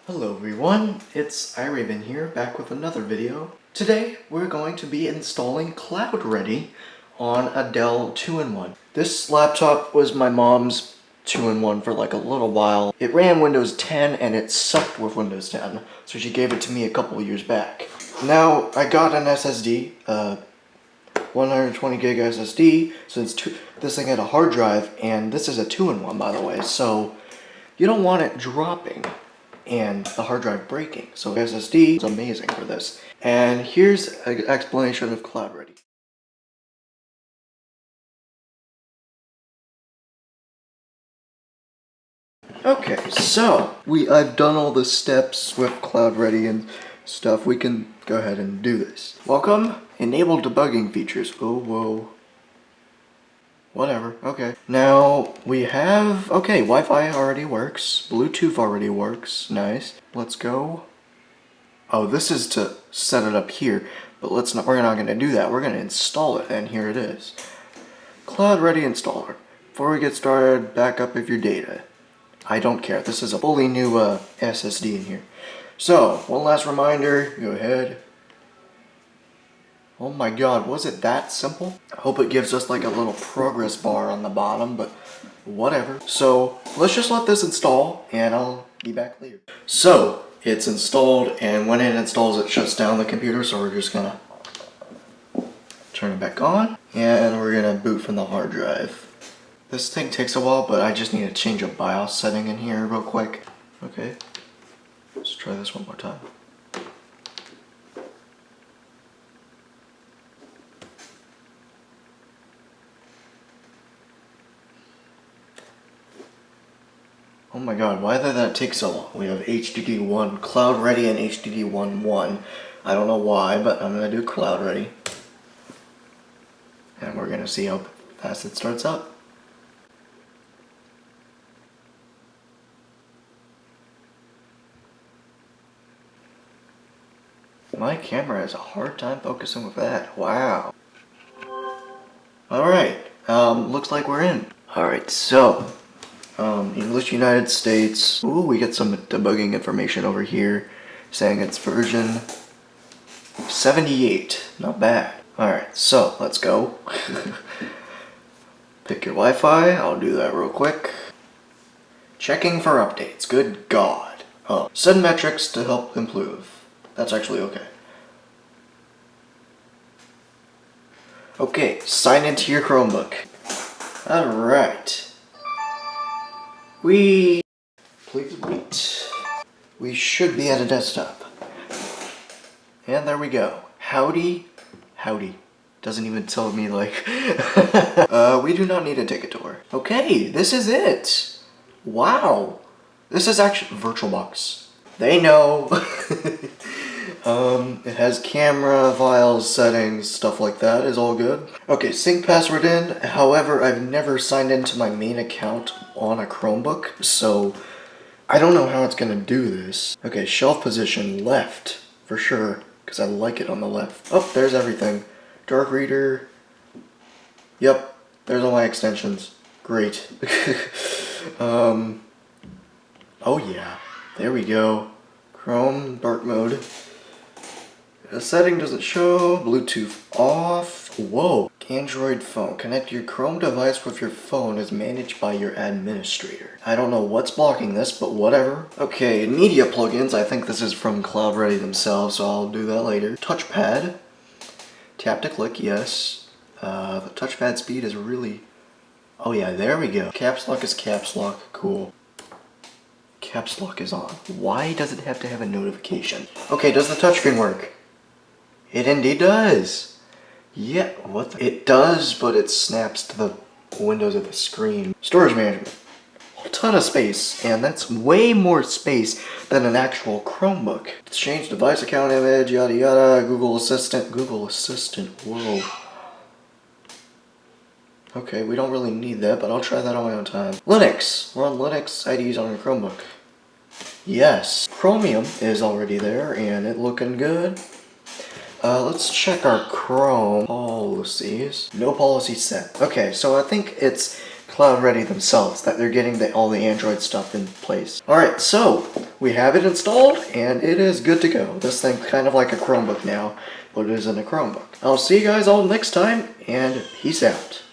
Hello everyone, it's iRaven here, back with another video. Today we're going to be installing CloudReady on a Dell 2-in-1. This laptop was my mom's 2-in-1 for like a little while. It ran Windows 10 and it sucked with Windows 10, so she gave it to me a couple of years back. Now I got an SSD, 120 gig SSD, since this thing had a hard drive, and this is a 2-in-1 by the way, so you don't want it dropping and the hard drive breaking. So SSD is amazing for this. And here's an explanation of CloudReady. Okay, so I've done all the steps with CloudReady and stuff. We can go ahead and do this. Welcome. Enable debugging features. Oh, whoa. Whatever, okay. Now, we have, okay, Wi-Fi already works. Bluetooth already works, nice. Let's go. Oh, this is to set it up here, but we're not gonna do that. We're gonna install it, and here it is. CloudReady installer. Before we get started, back up of your data. I don't care, this is a fully new SSD in here. So, one last reminder, go ahead. Oh my god, was it that simple? I hope it gives us like a little progress bar on the bottom, but whatever. So let's just let this install and I'll be back later. So it's installed, and when it installs it shuts down the computer, so we're just gonna turn it back on and we're gonna boot from the hard drive. This thing takes a while, but I just need to change a BIOS setting in here real quick. Okay, let's try this one more time. Oh my god, why did that take so long? We have HDD1, CloudReady and HDD1.1. I don't know why, but I'm gonna do CloudReady. And we're gonna see how fast it starts up. My camera has a hard time focusing with that. Wow. Alright, looks like we're in. Alright, so English United States. Ooh, we get some debugging information over here saying it's version 78. Not bad. Alright, so let's go. Pick your Wi-Fi. I'll do that real quick. Checking for updates. Good God. Oh, send metrics to help improve. That's actually okay. Okay, sign into your Chromebook. Alright. Please wait. We should be at a desktop. And there we go. Howdy. Doesn't even tell me like, we do not need to take a tour. Okay, this is it. Wow. This is actually VirtualBox. They know. It has camera, files, settings, stuff like that is all good. Okay, sync password in. However, I've never signed into my main account on a Chromebook, so I don't know how it's gonna do this. Okay, shelf position left, for sure, because I like it on the left. Oh, there's everything. Dark reader. Yep, there's all my extensions. Great. Oh yeah, there we go. Chrome, dark mode. The setting doesn't show. Bluetooth off. Whoa. Android phone. Connect your Chrome device with your phone is managed by your administrator. I don't know what's blocking this, but whatever. Okay, media plugins. I think this is from CloudReady themselves, so I'll do that later. Touchpad. Tap to click, yes. The touchpad speed is really... Oh yeah, there we go. Caps lock is caps lock. Cool. Caps lock is on. Why does it have to have a notification? Okay, does the touchscreen work? It indeed does. Yeah, it does, but it snaps to the windows of the screen. Storage management. A ton of space, and that's way more space than an actual Chromebook. Change device account image, yada yada, Google Assistant, whoa. Okay, we don't really need that, but I'll try that on my own time. Linux. Run Linux IDs on your Chromebook. Yes. Chromium is already there, and it looking good. Let's check our Chrome policies. No policy set. Okay, so I think it's CloudReady themselves that they're getting all the Android stuff in place. Alright, so we have it installed and it is good to go. This thing's kind of like a Chromebook now, but it isn't a Chromebook. I'll see you guys all next time, and peace out.